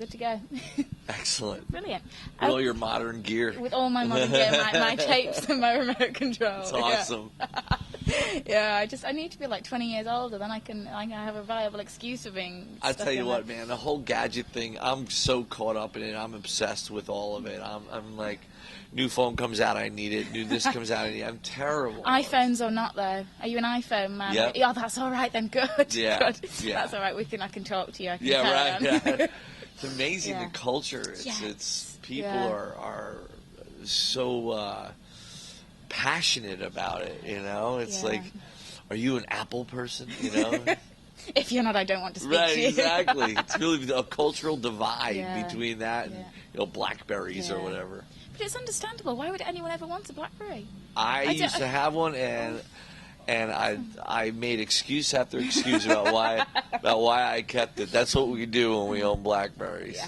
good to go. Excellent. Brilliant. With all your modern gear. With all my modern gear, my tapes and my remote control. That's awesome. Yeah, I need to be like 20 years older, then I can have a viable excuse for being. I tell you what, man, the whole gadget thing, I'm so caught up in it. I'm obsessed with all of it. I'm like, new phone comes out, I need it. New this comes out, I need it. I'm terrible. iPhones or not, though? Are you an iPhone man? Yep. Yeah, that's all right then. Good. Yeah. Good. Yeah. That's all right. I can talk to you. I can Yeah, carry right. on. Yeah. It's amazing, Yeah. the culture. Yes. It's people Yeah. are so passionate about it. You know, it's Yeah. like, are you an Apple person? You know. If you're not, I don't want to speak Right, to you. exactly. It's really a cultural divide Yeah. between that and Blackberries or Yeah. whatever. But it's understandable. Why would anyone ever want a BlackBerry? I used to have one, and I made excuse after excuse about why I kept it. That's what we do when we own Blackberries.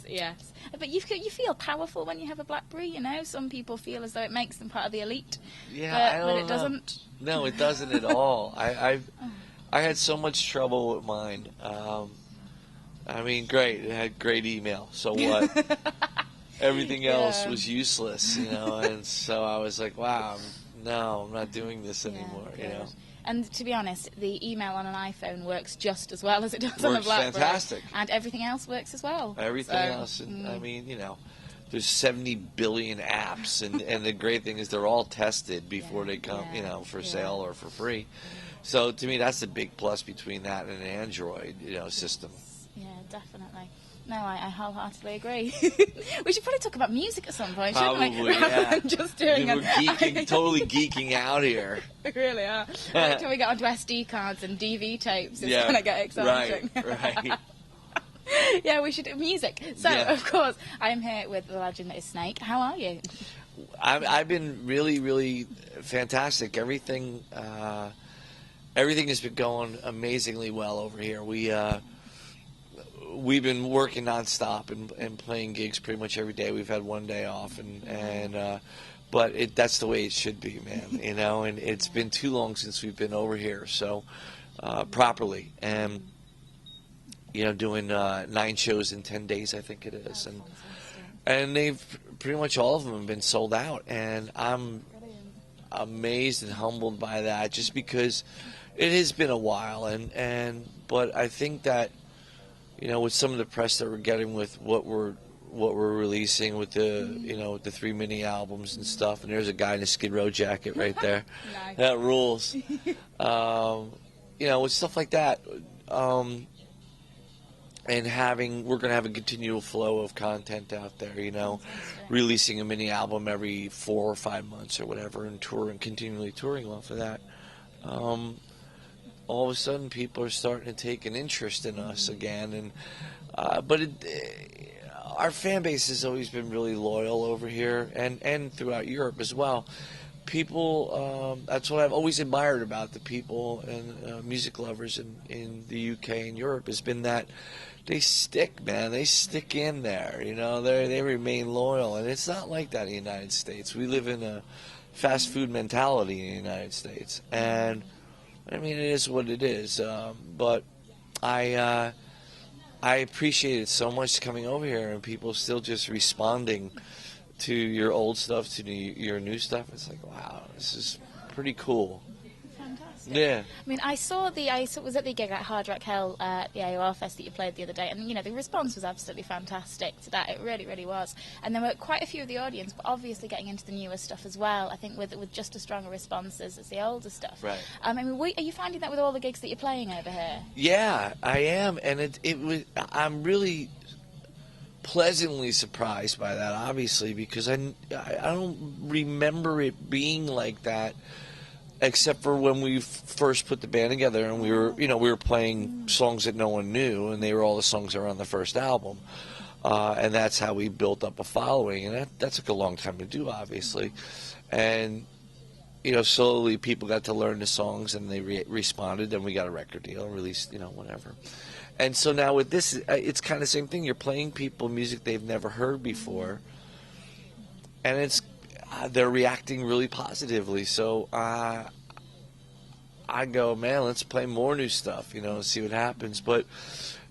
Yes. But you feel powerful when you have a BlackBerry. You know, some people feel as though it makes them part of the elite. Yeah, but it doesn't. No, it doesn't at all. I had so much trouble with mine. I mean, great. It had great email. So what? Everything else was useless, you know. And so I was like, wow, I'm not doing this anymore, you know. And to be honest, the email on an iPhone works just as well as it does on a BlackBerry. Fantastic. And everything else works as well. Everything else. And, I mean, you know, there's 70 billion apps, and the great thing is they're all tested before they come, you know, for sale or for free. So to me, that's the big plus between that and an Android, you know, system. Yeah, definitely. No, I wholeheartedly agree. We should probably talk about music at some point, shouldn't we? Probably, yeah. Just doing We're totally geeking out here. We really are. Until we get onto SD cards and DV tapes, it's going to get exciting. Right. Yeah, we should do music. So, of course, I'm here with the legend that is Snake. How are you? I've been really, really fantastic. Everything has been going amazingly well over here. We've been working nonstop and playing gigs pretty much every day. We've had one day off, but that's the way it should be, man. You know, and it's been too long since we've been over here, so properly, and you know, doing 9 shows in 10 days, I think it is, and they've pretty much all of them have been sold out, and I'm amazed and humbled by that, just because it has been a while, but I think that, you know, with some of the press that we're getting with what we're releasing with the, you know, with the 3 mini albums and stuff, and there's a guy in a Skid Row jacket right there. Nice. That rules. You know, with stuff like that, and we're going to have a continual flow of content out there, you know, releasing a mini album every 4 or 5 months or whatever, and continually touring off of that. All of a sudden, people are starting to take an interest in us again, and our fan base has always been really loyal over here, and throughout Europe as well. People, that's what I've always admired about the people and music lovers in the UK and Europe, has been that they stick, man. They stick in there, you know. They remain loyal, and it's not like that in the United States. We live in a fast food mentality in the United States, and I mean, it is what it is, but I appreciate it so much coming over here and people still just responding to your old stuff, to your new stuff. It's like, wow, this is pretty cool. Fantastic. Yeah. I mean, I was at the gig at Hard Rock Hill at the AOR Fest that you played the other day, and, you know, the response was absolutely fantastic to that. It really, really was. And there were quite a few of the audience, but obviously getting into the newer stuff as well, I think with just as strong a response as the older stuff. Right. I mean, are you finding that with all the gigs that you're playing over here? Yeah, I am, and I'm really pleasantly surprised by that, obviously, because I don't remember it being like that, except for when we first put the band together, and we were playing songs that no one knew, and they were all the songs that were on the first album, and that's how we built up a following, and that took a long time to do, obviously, and you know, slowly people got to learn the songs, and they responded, and we got a record deal and released, you know, whatever. And so now with this, it's kind of the same thing. You're playing people music they've never heard before, and they're reacting really positively. So I go, man, let's play more new stuff, you know, and see what happens. But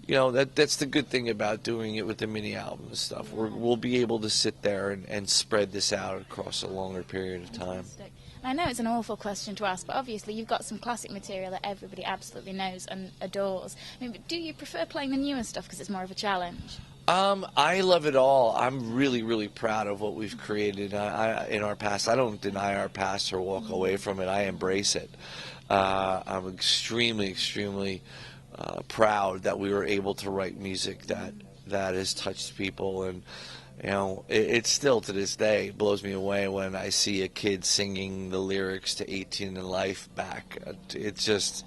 you know, that's the good thing about doing it with the mini album and stuff. We'll be able to sit there and spread this out across a longer period of time. Fantastic. I know it's an awful question to ask, but obviously you've got some classic material that everybody absolutely knows and adores. I mean, but do you prefer playing the newer stuff because it's more of a challenge? I love it all. I'm really, really proud of what we've created in our past. I don't deny our past or walk away from it. I embrace it. I'm extremely, extremely proud that we were able to write music that has touched people, and you know, it still to this day blows me away when I see a kid singing the lyrics to 18 in Life back. It's just,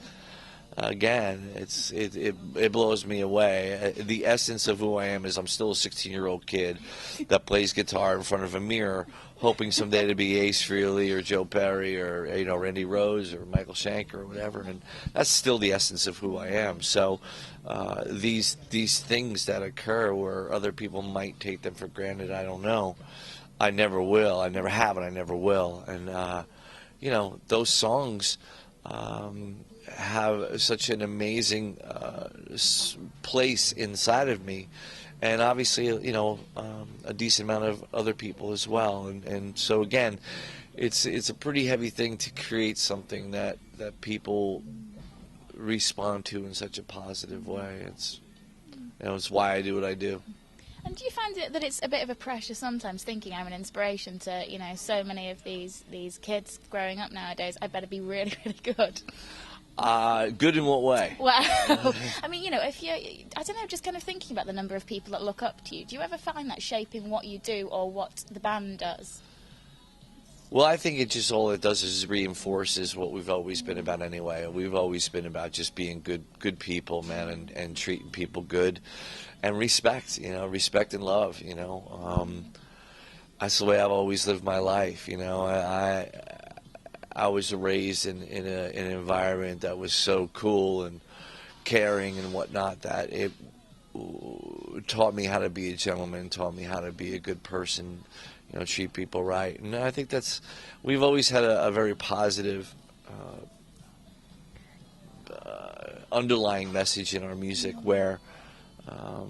again, it blows me away. The essence of who I am is I'm still a 16-year-old kid that plays guitar in front of a mirror, hoping someday to be Ace Frehley or Joe Perry or, you know, Randy Rhoads or Michael Schenker or whatever, and that's still the essence of who I am. So these things that occur where other people might take them for granted, I don't know. I never will. I never have, and I never will. And you know, those songs have such an amazing place inside of me, and obviously, you know, a decent amount of other people as well. And so again, it's a pretty heavy thing to create something that people respond to in such a positive way. It's, you know, it's why I do what I do. And do you find that it's a bit of a pressure sometimes, thinking I'm an inspiration to, you know, so many of these kids growing up nowadays? I better be really, really good. Good in what way? Well, I mean, you know, if I don't know, just kind of thinking about the number of people that look up to you, do you ever find that shaping what you do or what the band does? Well, I think it just, all it does is reinforces what we've always been about anyway. We've always been about just being good people, man, and treating people good, and respect, you know, respect and love, you know. That's the way I've always lived my life, you know. I was raised in an environment that was so cool and caring and whatnot that it taught me how to be a gentleman, taught me how to be a good person, you know, treat people right. And I think we've always had a very positive underlying message in our music where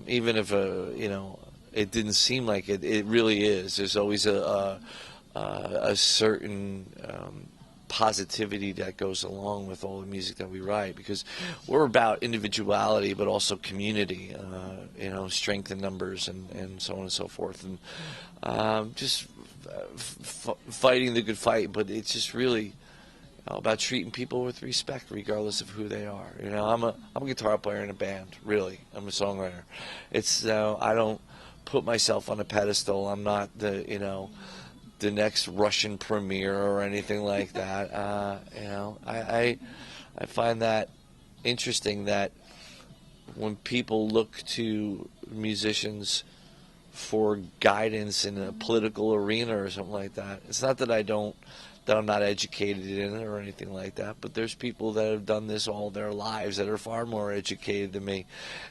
even if, you know, it didn't seem like it, it really is. There's always a certain positivity that goes along with all the music that we write, because we're about individuality but also community, you know, strength in numbers and so on and so forth, and just fighting the good fight. But it's just really, you know, about treating people with respect regardless of who they are. You know, I'm a guitar player in a band, really. I'm a songwriter. It's I don't put myself on a pedestal. I'm not the next Russian premier or anything like that. You know, I find that interesting that when people look to musicians for guidance in a political arena or something like that, it's not that I'm not educated in it or anything like that, but there's people that have done this all their lives that are far more educated than me.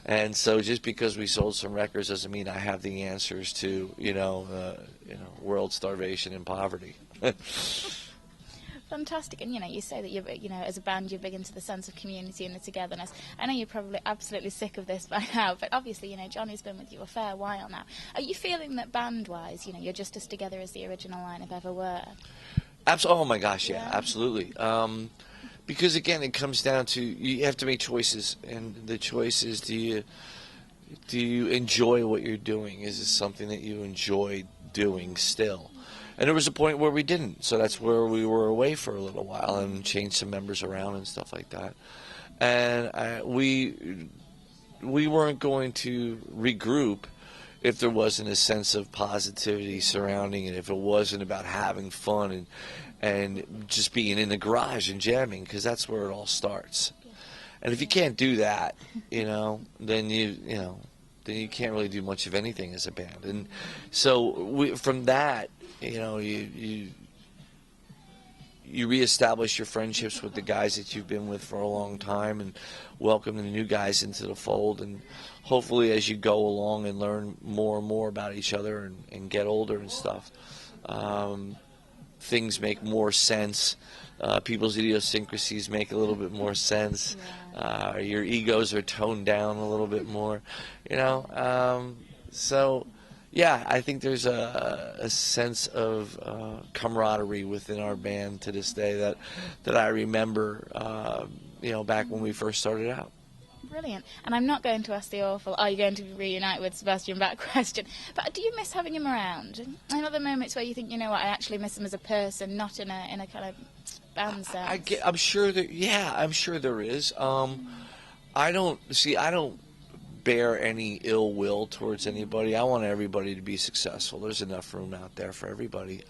And so just because we sold some records doesn't mean I have the answers to, world starvation and poverty. Fantastic. And, you know, you say that as a band, you're big into the sense of community and the togetherness. I know you're probably absolutely sick of this by now, but obviously, you know, Johnny's been with you a fair while now. Are you feeling that band-wise, you know, you're just as together as the original lineup ever were? Oh my gosh, yeah, absolutely. Because again, it comes down to, you have to make choices, and the choice is, do you enjoy what you're doing? Is it something that you enjoy doing still? And there was a point where we didn't, so that's where we were away for a little while and changed some members around and stuff like that. And we weren't going to regroup if there wasn't a sense of positivity surrounding it, if it wasn't about having fun and just being in the garage and jamming, because that's where it all starts. And if you can't do that, you know, then you can't really do much of anything as a band. And so from that, you know, you reestablish your friendships with the guys that you've been with for a long time and welcome the new guys into the fold. And hopefully as you go along and learn more and more about each other and get older and stuff, things make more sense. People's idiosyncrasies make a little bit more sense. Your egos are toned down a little bit more, you know. So, yeah, I think there's a sense of camaraderie within our band to this day that I remember, back when we first started out. Brilliant. And I'm not going to ask the awful, are you going to reunite with Sebastian Bach question, but do you miss having him around? And other moments where you think, you know what, I actually miss him as a person, not in a kind of band sense. I'm sure I'm sure there is. I don't bear any ill will towards anybody. I want everybody to be successful. There's enough room out there for everybody.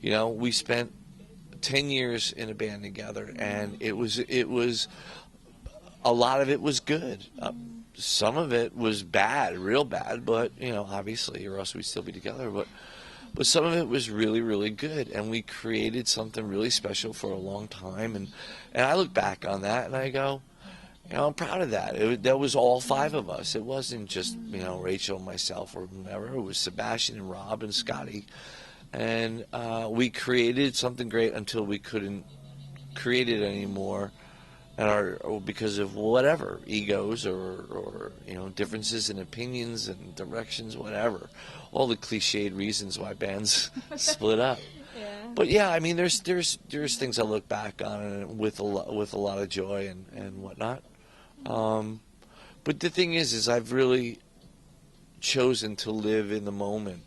We spent 10 years in a band together, and it was a lot of it was good. Some of it was bad, real bad, but, obviously, or else we'd still be together. But some of it was really, really good, and we created something really special for a long time. And I look back on that, and I go, I'm proud of that. That was all 5 of us. It wasn't just, Rachel and myself or whomever. It was Sebastian and Rob and Scotty. And we created something great until we couldn't create it anymore. Or because of whatever, egos or differences in opinions and directions, whatever, all the cliched reasons why bands split up. Yeah. But yeah, I mean, there's things I look back on and with a lot of joy and whatnot. But the thing is I've really chosen to live in the moment.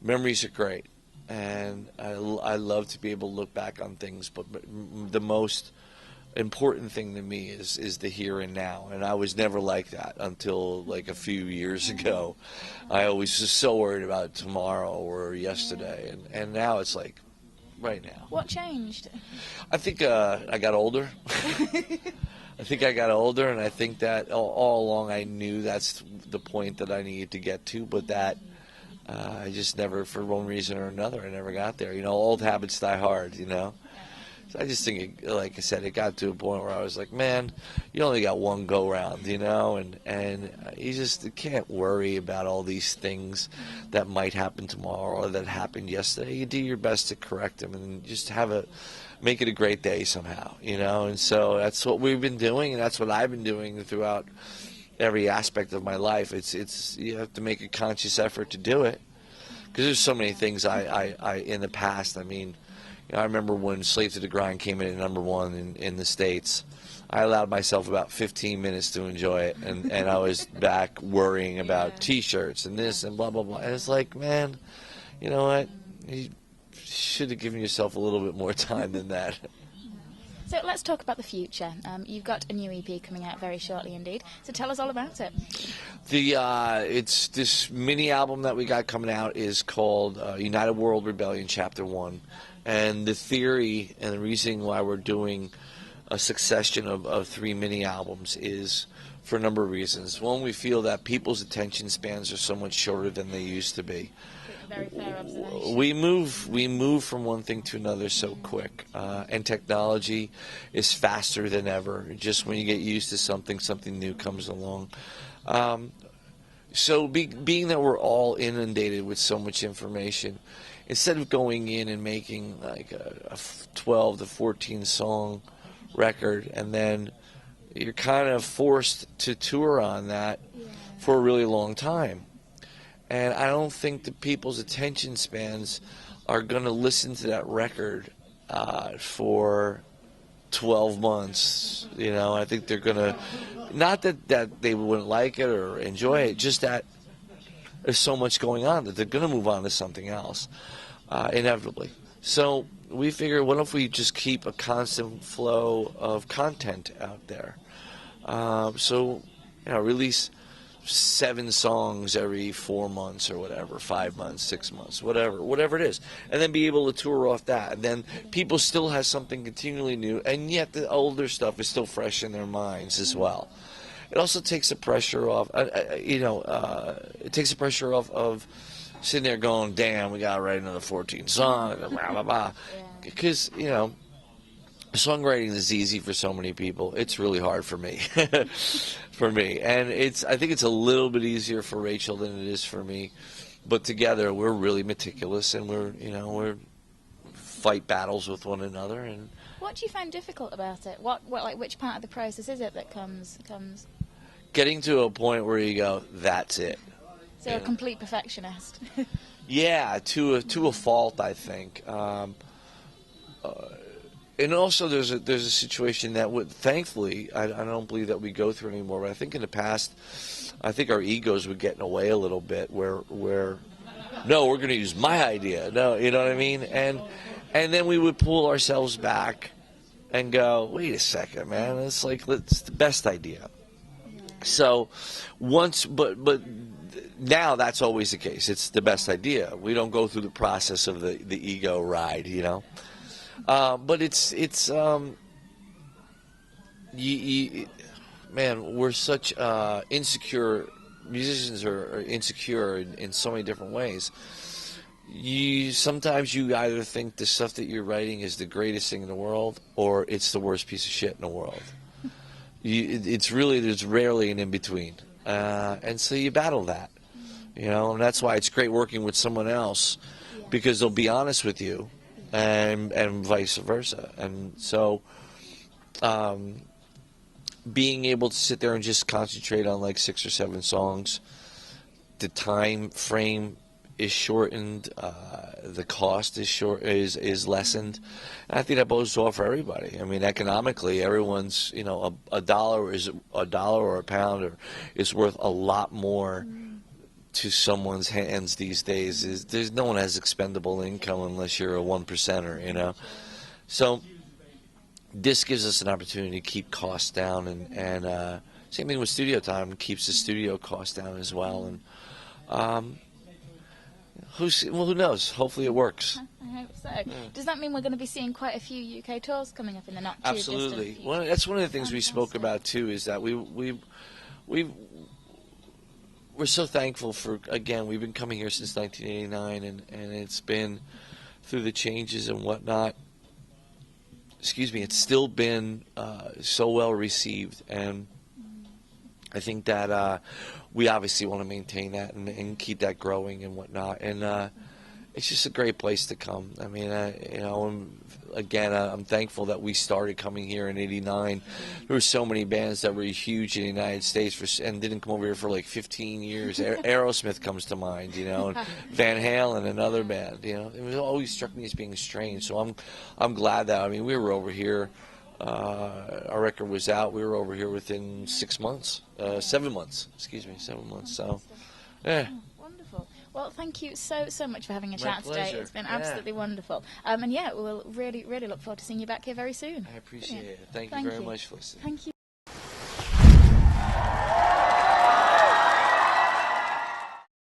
Memories are great, and I love to be able to look back on things. But the most important thing to me is the here and now, and I was never like that until like a few years ago. I always was so worried about tomorrow or yesterday, and now it's like right now. What changed? I think I got older. I think I got older, and I think that all along I knew that's the point that I needed to get to, but that I just never, for one reason or another, I never got there. Old habits die hard, So I just think, like I said, it got to a point where I was like, man, you only got one go-round, and you just can't worry about all these things that might happen tomorrow or that happened yesterday. You do your best to correct them and just make it a great day somehow, and so that's what we've been doing, and that's what I've been doing throughout every aspect of my life. It's you have to make a conscious effort to do it, because there's so many things I in the past, I mean, I remember when Slave to the Grind came in at #1 in the States. I allowed myself about 15 minutes to enjoy it, and I was back worrying about T-shirts and this and blah, blah, blah. And it's like, man, you know what? You should have given yourself a little bit more time than that. So let's talk about the future. You've got a new EP coming out very shortly indeed. So tell us all about it. It's this mini album that we got coming out is called United World Rebellion Chapter 1. And the theory and the reason why we're doing a succession of 3 mini albums is for a number of reasons. One, we feel that people's attention spans are so much shorter than they used to be. Very fair observation. We move from one thing to another so quick, and technology is faster than ever. Just when you get used to something new comes along. So being that we're all inundated with so much information, instead of going in and making like a 12 to 14 song record, and then you're kind of forced to tour on that for a really long time. And I don't think that people's attention spans are going to listen to that record for 12 months. I think they're going to, not that they wouldn't like it or enjoy it, just that there's so much going on that they're going to move on to something else, inevitably. So we figure, what if we just keep a constant flow of content out there? Release 7 songs every 4 months or whatever, 5 months, 6 months, whatever it is, and then be able to tour off that. And then people still have something continually new, and yet the older stuff is still fresh in their minds as well. It also takes the pressure off. It takes the pressure off of sitting there going, "Damn, we gotta write another 14 songs," blah blah blah. Because songwriting is easy for so many people. It's really hard for me, and I think it's a little bit easier for Rachel than it is for me. but together we're really meticulous, and we're fight battles with one another. And what do you find difficult about it? What like which part of the process is it that comes? Getting to a point where you go, that's it. So a complete perfectionist. Yeah, to a fault, I think. And also, there's a situation that thankfully, I don't believe that we go through anymore. But I think in the past, I think our egos would get in the way a little bit. Where no, we're going to use my idea. No, you know what I mean? And then we would pull ourselves back and go, wait a second, man. It's the best idea. So but now that's always the case. It's the best idea. We don't go through the process of the ego ride, But it's man, we're such insecure. Musicians are insecure in so many different ways. Sometimes you either think the stuff that you're writing is the greatest thing in the world, or it's the worst piece of shit in the world. There's rarely an in between, and so you battle that, and that's why it's great working with someone else, because they'll be honest with you, and vice versa. And so, being able to sit there and just concentrate on like 6 or 7 songs, the time frame is shortened, the cost is lessened, and I think that bodes well for everybody. I mean, economically, everyone's a dollar or a pound is worth a lot more to someone's hands these days. There's no one has expendable income unless you're a 1%er, So this gives us an opportunity to keep costs down, and same thing with studio time, keeps the studio costs down as well. And who knows? Hopefully it works. I hope so. Yeah. Does that mean we're going to be seeing quite a few UK tours coming up in the not too Absolutely. distant future? Well, that's one of the things we spoke about too. Is that we're so thankful for, again, we've been coming here since 1989, and it's been through the changes and whatnot. Excuse me. It's still been so well received, and I think that we obviously want to maintain that and keep that growing and whatnot. And it's just a great place to come. I mean, I'm thankful that we started coming here in '89. There were so many bands that were huge in the United States and didn't come over here for like 15 years. Aerosmith comes to mind, and Van Halen, another band. It was always struck me as being strange. So I'm glad that, we were over here. Our record was out. We were over here within 6 months, 7 months. 7 months. So, yeah. Wonderful. Well, thank you so much for having a chat pleasure. today. It's been absolutely wonderful. And we'll really look forward to seeing you back here very soon. I appreciate it. Thank you very much for listening. Thank you.